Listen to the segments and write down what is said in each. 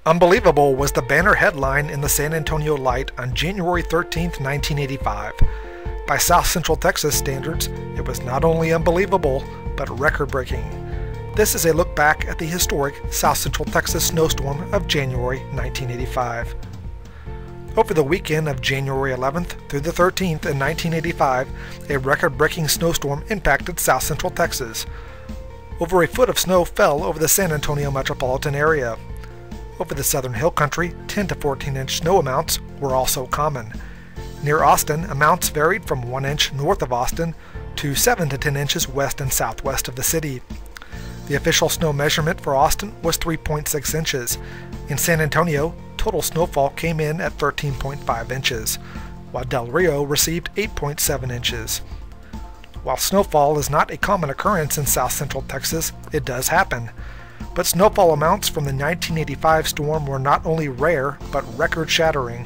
Unbelievable was the banner headline in the San Antonio Light on January 13, 1985. By South Central Texas standards, it was not only unbelievable, but record-breaking. This is a look back at the historic South Central Texas snowstorm of January 1985. Over the weekend of January 11th through the 13th in 1985, a record-breaking snowstorm impacted South Central Texas. Over a foot of snow fell over the San Antonio metropolitan area. Over the southern hill country, 10 to 14-inch snow amounts were also common. Near Austin, amounts varied from 1 inch north of Austin to 7 to 10 inches west and southwest of the city. The official snow measurement for Austin was 3.6 inches. In San Antonio, total snowfall came in at 13.5 inches, while Del Rio received 8.7 inches. While snowfall is not a common occurrence in South Central Texas, it does happen. But snowfall amounts from the 1985 storm were not only rare, but record-shattering.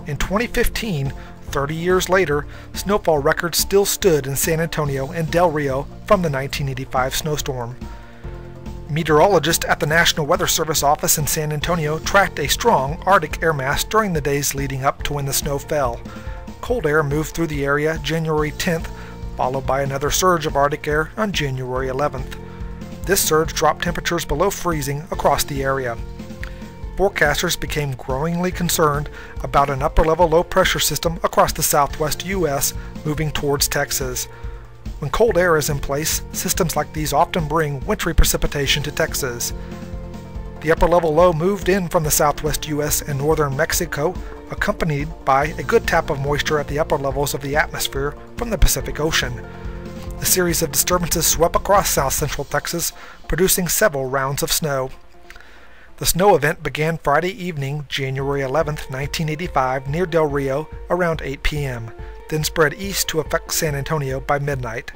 In 2015, 30 years later, snowfall records still stood in San Antonio and Del Rio from the 1985 snowstorm. Meteorologists at the National Weather Service office in San Antonio tracked a strong Arctic air mass during the days leading up to when the snow fell. Cold air moved through the area January 10th, followed by another surge of Arctic air on January 11th. This surge dropped temperatures below freezing across the area. Forecasters became growingly concerned about an upper-level low-pressure system across the southwest U.S. moving towards Texas. When cold air is in place, systems like these often bring wintry precipitation to Texas. The upper-level low moved in from the southwest U.S. and northern Mexico, accompanied by a good tap of moisture at the upper levels of the atmosphere from the Pacific Ocean. A series of disturbances swept across south central Texas, producing several rounds of snow. The snow event began Friday evening, January 11, 1985, near Del Rio around 8 p.m., then spread east to affect San Antonio by midnight.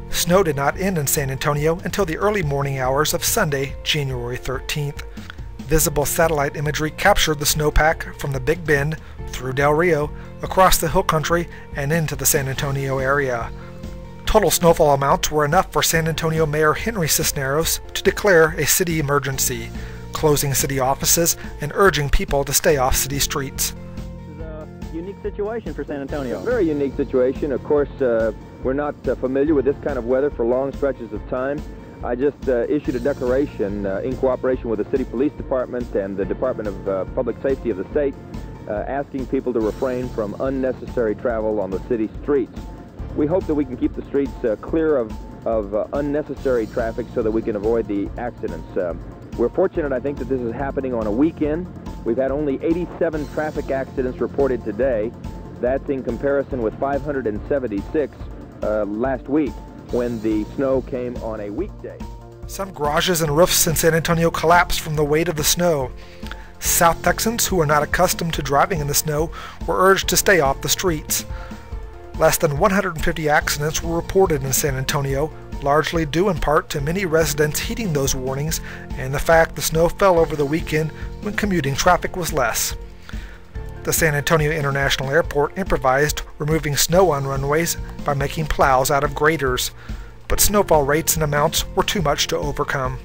Snow did not end in San Antonio until the early morning hours of Sunday, January 13th. Visible satellite imagery captured the snowpack from the Big Bend through Del Rio, across the hill country, and into the San Antonio area. Total snowfall amounts were enough for San Antonio Mayor Henry Cisneros to declare a city emergency, closing city offices and urging people to stay off city streets. This is a unique situation for San Antonio. A very unique situation. Of course, we're not familiar with this kind of weather for long stretches of time. I just issued a declaration in cooperation with the City Police Department and the Department of Public Safety of the state, asking people to refrain from unnecessary travel on the city streets. We hope that we can keep the streets clear of unnecessary traffic so that we can avoid the accidents. We're fortunate, I think, that this is happening on a weekend. We've had only 87 traffic accidents reported today. That's in comparison with 576 last week when the snow came on a weekday. Some garages and roofs in San Antonio collapsed from the weight of the snow. South Texans who are not accustomed to driving in the snow were urged to stay off the streets. Less than 150 accidents were reported in San Antonio, largely due in part to many residents heeding those warnings and the fact the snow fell over the weekend when commuting traffic was less. The San Antonio International Airport improvised removing snow on runways by making plows out of graders, but snowfall rates and amounts were too much to overcome.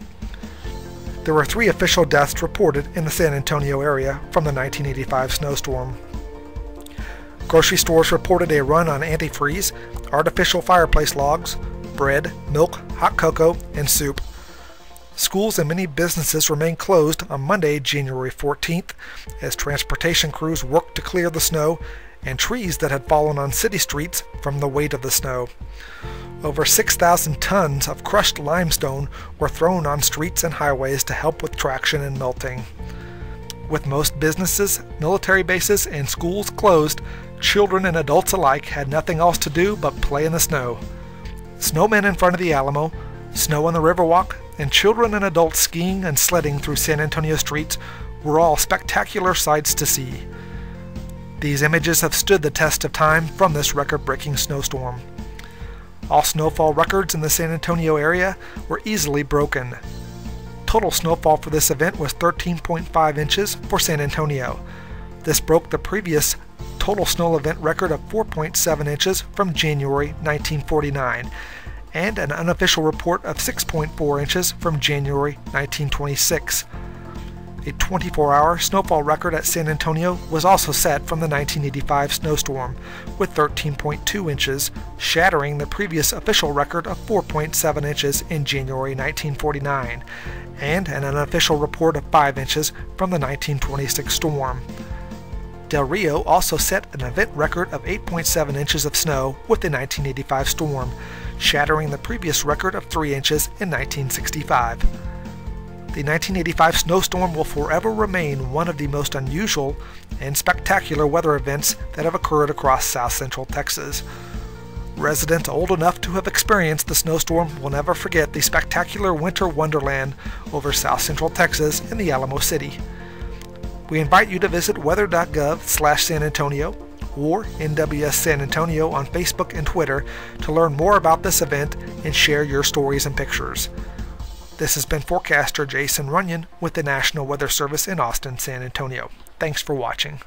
There were 3 official deaths reported in the San Antonio area from the 1985 snowstorm. Grocery stores reported a run on antifreeze, artificial fireplace logs, bread, milk, hot cocoa, and soup. Schools and many businesses remained closed on Monday, January 14th, as transportation crews worked to clear the snow and trees that had fallen on city streets from the weight of the snow. Over 6,000 tons of crushed limestone were thrown on streets and highways to help with traction and melting. With most businesses, military bases, and schools closed, children and adults alike had nothing else to do but play in the snow. Snowmen in front of the Alamo, snow on the Riverwalk, and children and adults skiing and sledding through San Antonio streets were all spectacular sights to see. These images have stood the test of time from this record-breaking snowstorm. All snowfall records in the San Antonio area were easily broken. Total snowfall for this event was 13.5 inches for San Antonio. This broke the previous total snow event record of 4.7 inches from January 1949, and an unofficial report of 6.4 inches from January 1926. A 24-hour snowfall record at San Antonio was also set from the 1985 snowstorm, with 13.2 inches, shattering the previous official record of 4.7 inches in January 1949, and an unofficial report of 5 inches from the 1926 storm. Del Rio also set an event record of 8.7 inches of snow with the 1985 storm, shattering the previous record of 3 inches in 1965. The 1985 snowstorm will forever remain one of the most unusual and spectacular weather events that have occurred across south central Texas. Residents old enough to have experienced the snowstorm will never forget the spectacular winter wonderland over south central Texas in the Alamo City. We invite you to visit weather.gov/San Antonio or NWS San Antonio on Facebook and Twitter to learn more about this event and share your stories and pictures. This has been forecaster Jason Runyon with the National Weather Service in Austin, San Antonio. Thanks for watching.